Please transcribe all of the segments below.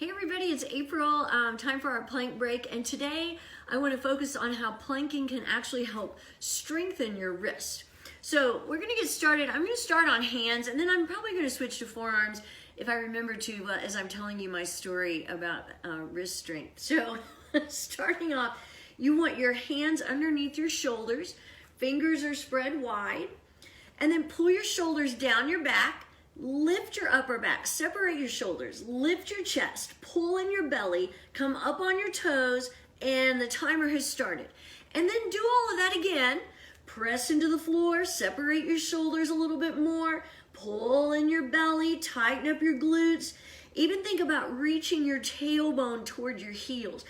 Hey everybody, it's April. Time for our plank break, and today I want to focus on how planking can actually help strengthen your wrist. So we're going to get started. I'm going to start on hands, and then I'm probably going to switch to forearms if I remember to as I'm telling you my story about wrist strength. So starting off, you want your hands underneath your shoulders, fingers are spread wide, and then pull your shoulders down your back. Lift your upper back, separate your shoulders, lift your chest, pull in your belly, come up on your toes, and the timer has started. And then do all of that again. Press into the floor, separate your shoulders a little bit more, pull in your belly, tighten up your glutes. Even think about reaching your tailbone toward your heels.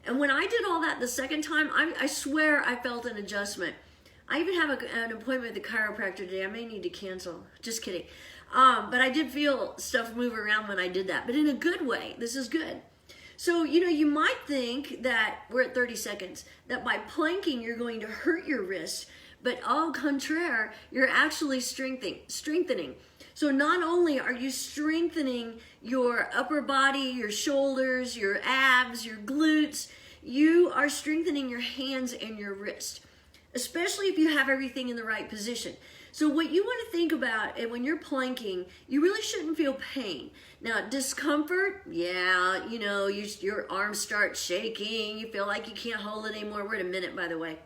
And when I did all that the second time, I swear I felt an adjustment. I even have an appointment with a chiropractor today. I may need to cancel. Just kidding. But I did feel stuff move around when I did that, but in a good way. This is good. So, you might think that we're at 30 seconds, that by planking, you're going to hurt your wrist, but au contraire, you're actually strengthening. So not only are you strengthening your upper body, your shoulders, your abs, your glutes, you are strengthening your hands and your wrist, especially if you have everything in the right position. So what you want to think about when you're planking, you really shouldn't feel pain. Now, discomfort, yeah, your arms start shaking. You feel like you can't hold it anymore. We're at a minute, by the way.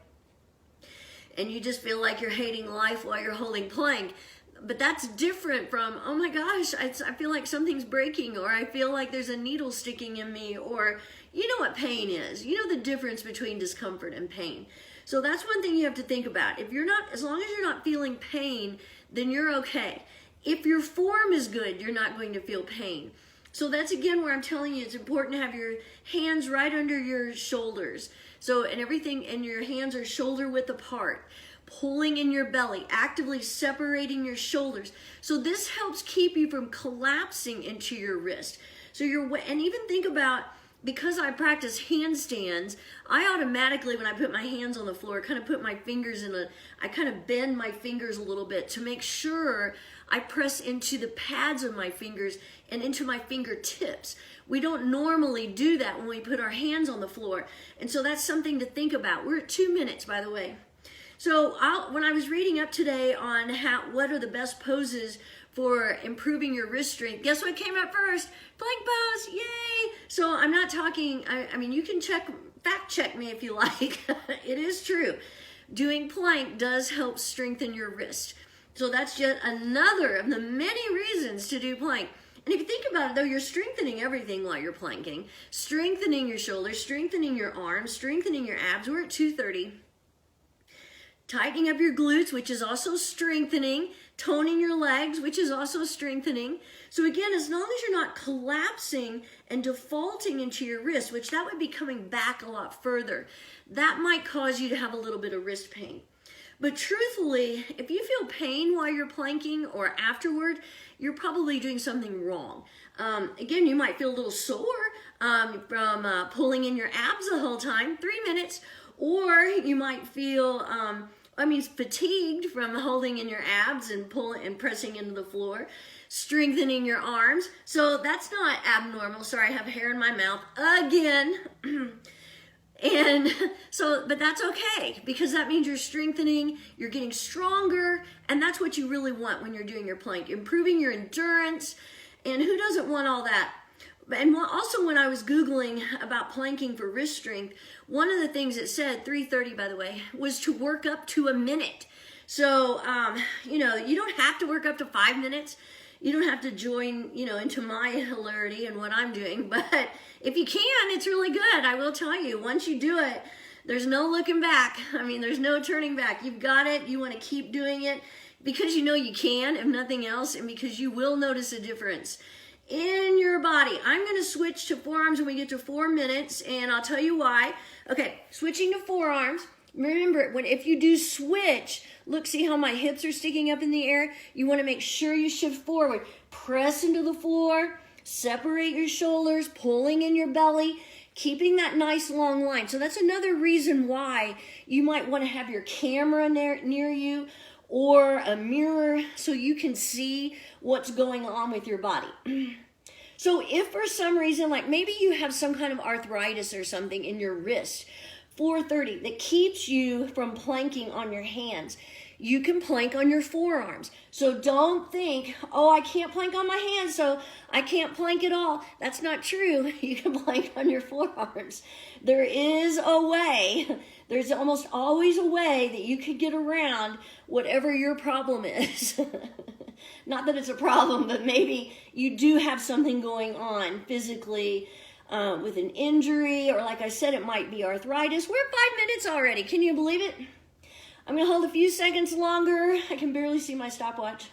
And you just feel like you're hating life while you're holding plank. But that's different from, oh my gosh, I feel like something's breaking, or I feel like there's a needle sticking in me, or you know what pain is. You know the difference between discomfort and pain. So that's one thing you have to think about. As long as you're not feeling pain, then you're okay. If your form is good, you're not going to feel pain. So that's again where I'm telling you it's important to have your hands right under your shoulders. And your hands are shoulder width apart. Pulling in your belly, actively separating your shoulders. So this helps keep you from collapsing into your wrist. And even think about, because I practice handstands, I automatically, when I put my hands on the floor, kind of put my fingers I kind of bend my fingers a little bit to make sure I press into the pads of my fingers and into my fingertips. We don't normally do that when we put our hands on the floor. And so that's something to think about. We're at 2 minutes, by the way. So when I was reading up today on what are the best poses for improving your wrist strength, guess what came up first? Plank pose, yay! So I'm not talking, I mean, you can fact check me if you like. It is true. Doing plank does help strengthen your wrist. So that's just another of the many reasons to do plank. And if you think about it, though, you're strengthening everything while you're planking. Strengthening your shoulders, strengthening your arms, strengthening your abs. We're at 2:30. Tightening up your glutes, which is also strengthening. Toning your legs, which is also strengthening. So again, as long as you're not collapsing and defaulting into your wrist, which that would be coming back a lot further, that might cause you to have a little bit of wrist pain. But truthfully, if you feel pain while you're planking or afterward, you're probably doing something wrong. Again, you might feel a little sore from pulling in your abs the whole time, 3 minutes, or you might feel fatigued from holding in your abs and pulling and pressing into the floor, strengthening your arms. So that's not abnormal. Sorry, I have hair in my mouth again. But that's okay, because that means you're strengthening, you're getting stronger, and that's what you really want when you're doing your plank, improving your endurance. And who doesn't want all that? And also, when I was Googling about planking for wrist strength, one of the things it said, 3:30 by the way, was to work up to a minute. So, you don't have to work up to 5 minutes. You don't have to join, into my hilarity and what I'm doing. But if you can, it's really good. I will tell you, once you do it, there's no looking back. There's no turning back. You've got it. You want to keep doing it because you know you can, if nothing else, and because you will notice a difference in your body. I'm going to switch to forearms when we get to 4 minutes, and I'll tell you why. Okay, switching to forearms. Remember, if you do switch, look, see how my hips are sticking up in the air? You want to make sure you shift forward. Press into the floor, separate your shoulders, pulling in your belly, keeping that nice long line. So that's another reason why you might want to have your camera near you, or a mirror so you can see what's going on with your body. So if for some reason, like maybe you have some kind of arthritis or something in your wrist, 430, that keeps you from planking on your hands, you can plank on your forearms. So don't think, oh, I can't plank on my hands, so I can't plank at all. That's not true. You can plank on your forearms. There is a way. There's almost always a way that you could get around whatever your problem is. Not that it's a problem, but maybe you do have something going on physically with an injury, or like I said, it might be arthritis. We're at 5 minutes already. Can you believe it? I'm going to hold a few seconds longer. I can barely see my stopwatch.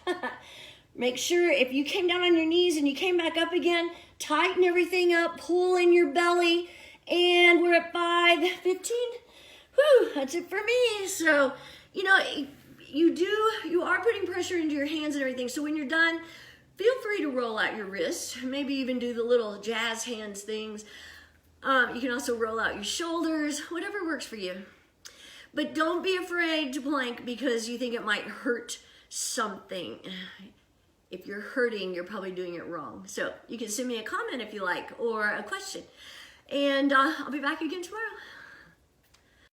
Make sure if you came down on your knees and you came back up again, tighten everything up, pull in your belly, and we're at 5:15. Whew, that's it for me. So, you know, you are putting pressure into your hands and everything. So when you're done, feel free to roll out your wrists, maybe even do the little jazz hands things. You can also roll out your shoulders, whatever works for you. But don't be afraid to plank because you think it might hurt something. If you're hurting, you're probably doing it wrong. So you can send me a comment if you like, or a question. And I'll be back again tomorrow.